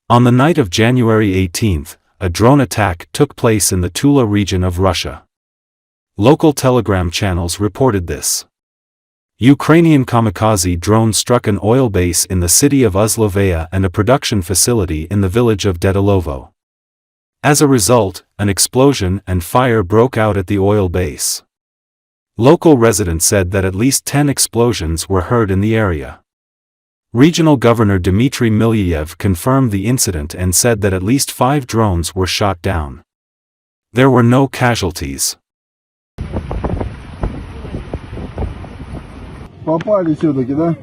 On the night of January 18, a drone attack took place in the Tula region of Russia. Local Telegram channels reported this. Ukrainian kamikaze drone struck an oil base in the city of Uzlovaya and a production facility in the village of Dedilovo. As a result, an explosion and fire broke out at the oil base. Local residents said that at least 10 explosions were heard in the area. Regional Governor Dmitry Milyayev confirmed the incident and said that at least 5 drones were shot down. There were no casualties. Попали все-таки, да?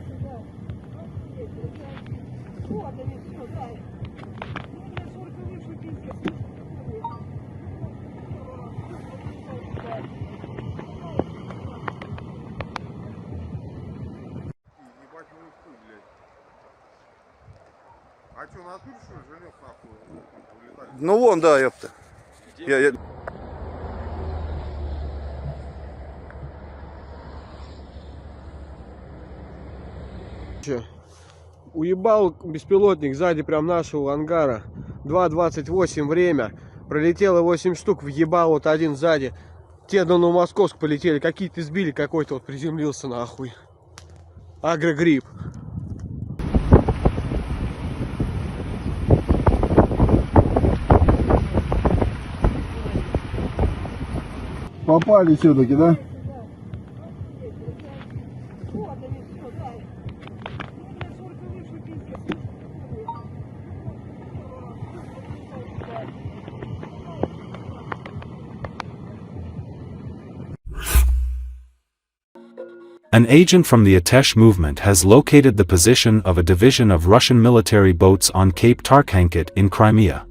А что, на туре, что ли, женёк нахуй улетать? Ну вон, да, ёпта. Уебал беспилотник сзади прям нашего ангара. 2:28 время. Пролетело 8 штук, въебал вот один сзади. Те на Новомосковск полетели, какие-то сбили, какой-то вот приземлился нахуй. Агрогрипп. Попали все-таки, да? An agent from the Atesh movement has located the position of a division of Russian military boats on Cape Tarkhanket in Crimea.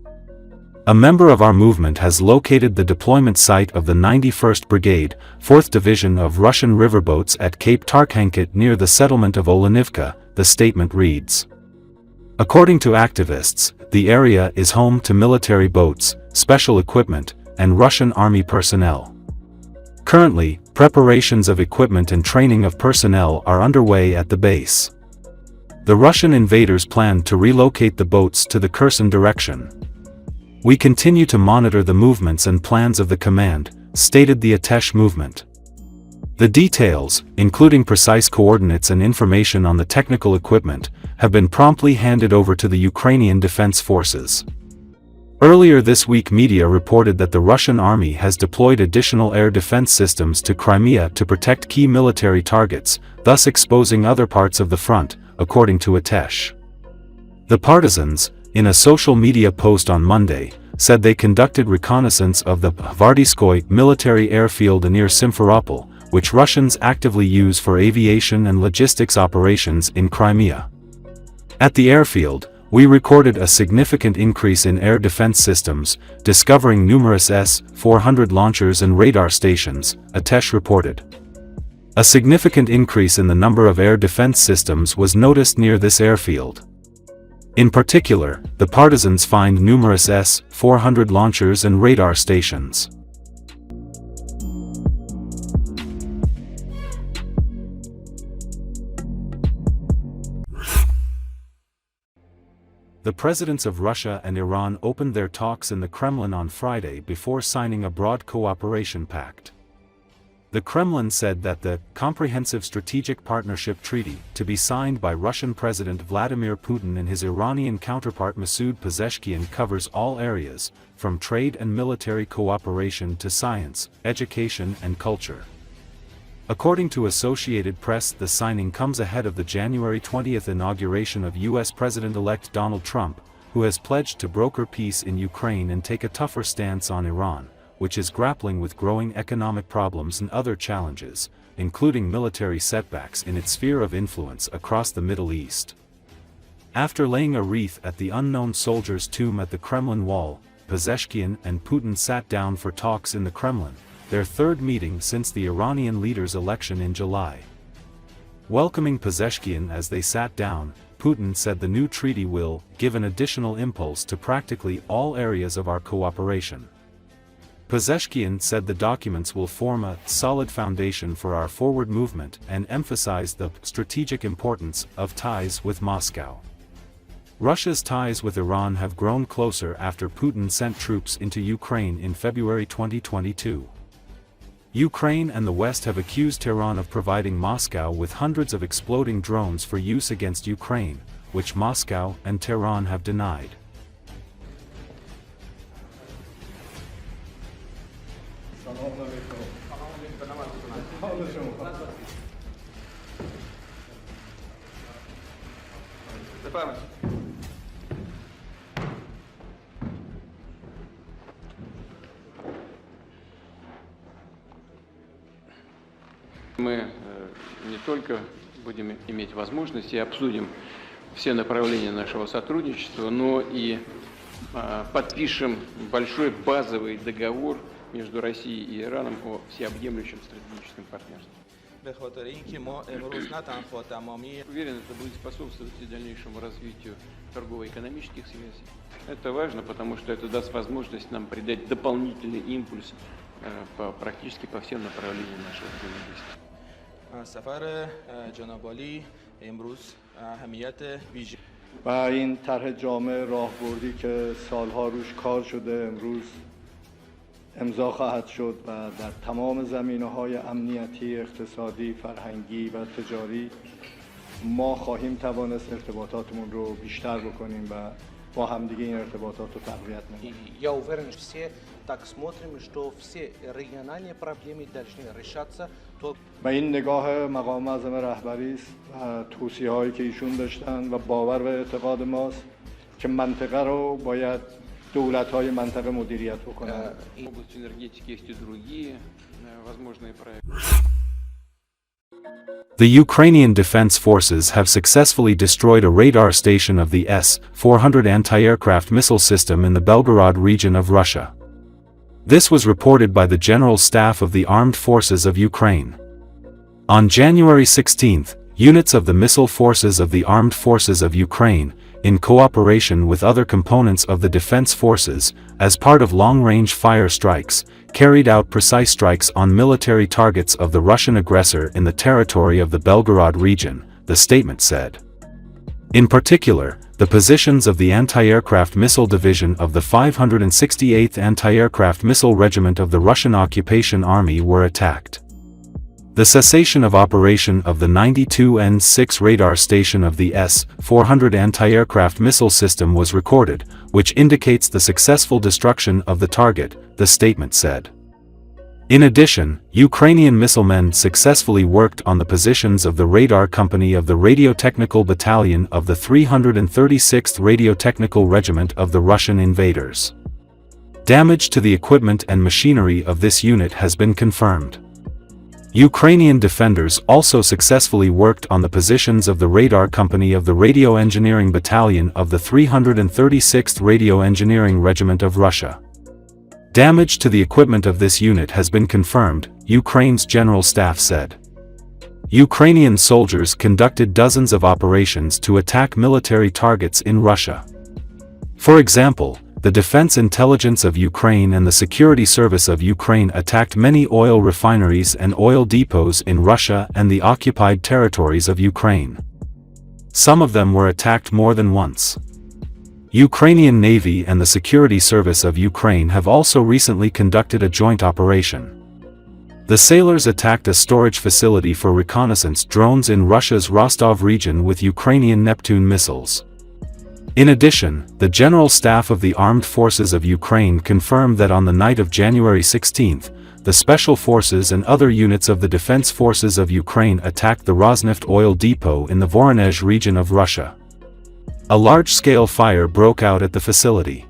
A member of our movement has located the deployment site of the 91st Brigade, 4th Division of Russian riverboats at Cape Tarkhanket near the settlement of Olenivka, the statement reads. According to activists, the area is home to military boats, special equipment, and Russian army personnel. Currently, preparations of equipment and training of personnel are underway at the base. The Russian invaders plan to relocate the boats to the Kherson direction. We continue to monitor the movements and plans of the command, stated the Atesh movement. The details, including precise coordinates and information on the technical equipment, have been promptly handed over to the Ukrainian Defense Forces. Earlier this week, media reported that the Russian army has deployed additional air defense systems to Crimea to protect key military targets, thus exposing other parts of the front, according to Atesh. The partisans, in a social media post on Monday, said they conducted reconnaissance of the Vardyskoy military airfield near Simferopol, which Russians actively use for aviation and logistics operations in Crimea. At the airfield, we recorded a significant increase in air defense systems, discovering numerous S-400 launchers and radar stations, Atesh reported. A significant increase in the number of air defense systems was noticed near this airfield. In particular, the partisans find numerous S-400 launchers and radar stations. The presidents of Russia and Iran opened their talks in the Kremlin on Friday before signing a broad cooperation pact. The Kremlin said that the Comprehensive Strategic Partnership Treaty, to be signed by Russian President Vladimir Putin and his Iranian counterpart Masoud Pezeshkian, covers all areas, from trade and military cooperation to science, education and culture. According to Associated Press, the signing comes ahead of the January 20 inauguration of U.S. President-elect Donald Trump, who has pledged to broker peace in Ukraine and take a tougher stance on Iran, which is grappling with growing economic problems and other challenges, including military setbacks in its sphere of influence across the Middle East. After laying a wreath at the unknown soldier's tomb at the Kremlin wall, Pezeshkian and Putin sat down for talks in the Kremlin, their third meeting since the Iranian leader's election in July. Welcoming Pezeshkian as they sat down, Putin said the new treaty will give an additional impulse to practically all areas of our cooperation. Pezeshkian said the documents will form a solid foundation for our forward movement and emphasize the strategic importance of ties with Moscow. Russia's ties with Iran have grown closer after Putin sent troops into Ukraine in February 2022. Ukraine and the West have accused Tehran of providing Moscow with hundreds of exploding drones for use against Ukraine, which Moscow and Tehran have denied. Мы не только будем иметь возможность и обсудим все направления нашего сотрудничества, но и подпишем большой базовый договор между Россией и Ираном о всеобъемлющем стратегическом партнерстве. Уверен, это будет способствовать и дальнейшему развитию торгово-экономических связей. Это важно, потому что это даст возможность нам придать дополнительный импульс практически по всем направлениям нашего взаимодействия. سفر جناب عالی امروز اهمیت ویژه و این طرح جامع راهبردی که سالها روش کار شده امروز امضا خواهد شد و در تمام زمینه‌های امنیتی، اقتصادی، فرهنگی و تجاری ما خواهیم توانست ارتباطاتمون رو بیشتر بکنیم و با همدیگه این ارتباطات رو تقویت کنیم. Я уверен, что все так смотрим, что все региональные проблемы должны решаться. و این نگاه مقام معظم رهبری است و توصیه‌هایی که ایشون داشتن و باور و اعتقاد ماست که منطقه رو باید دولت‌های منطقه مدیریت بکنن. В области энергетики есть и другие возможные проекты. The Ukrainian Defense Forces have successfully destroyed a radar station of the S-400 anti-aircraft missile system in the Belgorod region of Russia. This was reported by the General Staff of the Armed Forces of Ukraine. On January 16, units of the Missile Forces of the Armed Forces of Ukraine, in cooperation with other components of the Defense Forces, as part of long-range fire strikes, carried out precise strikes on military targets of the Russian aggressor in the territory of the Belgorod region, the statement said. In particular, the positions of the Anti-Aircraft Missile Division of the 568th Anti-Aircraft Missile Regiment of the Russian Occupation Army were attacked. The cessation of operation of the 92N6 radar station of the S-400 anti-aircraft missile system was recorded, which indicates the successful destruction of the target, the statement said. In addition, Ukrainian missilemen successfully worked on the positions of the radar company of the Radio-Technical Battalion of the 336th Radio-Technical Regiment of the Russian invaders. Damage to the equipment and machinery of this unit has been confirmed. Ukrainian defenders also successfully worked on the positions of the radar company of the Radio Engineering Battalion of the 336th Radio Engineering Regiment of Russia. Damage to the equipment of this unit has been confirmed, Ukraine's General Staff said. Ukrainian soldiers conducted dozens of operations to attack military targets in Russia. For example, the Defense Intelligence of Ukraine and the Security Service of Ukraine attacked many oil refineries and oil depots in Russia and the occupied territories of Ukraine. Some of them were attacked more than once. Ukrainian Navy and the Security Service of Ukraine have also recently conducted a joint operation. The sailors attacked a storage facility for reconnaissance drones in Russia's Rostov region with Ukrainian Neptune missiles. In addition, the General Staff of the Armed Forces of Ukraine confirmed that on the night of January 16, the Special Forces and other units of the Defense Forces of Ukraine attacked the Rosneft oil depot in the Voronezh region of Russia. A large-scale fire broke out at the facility.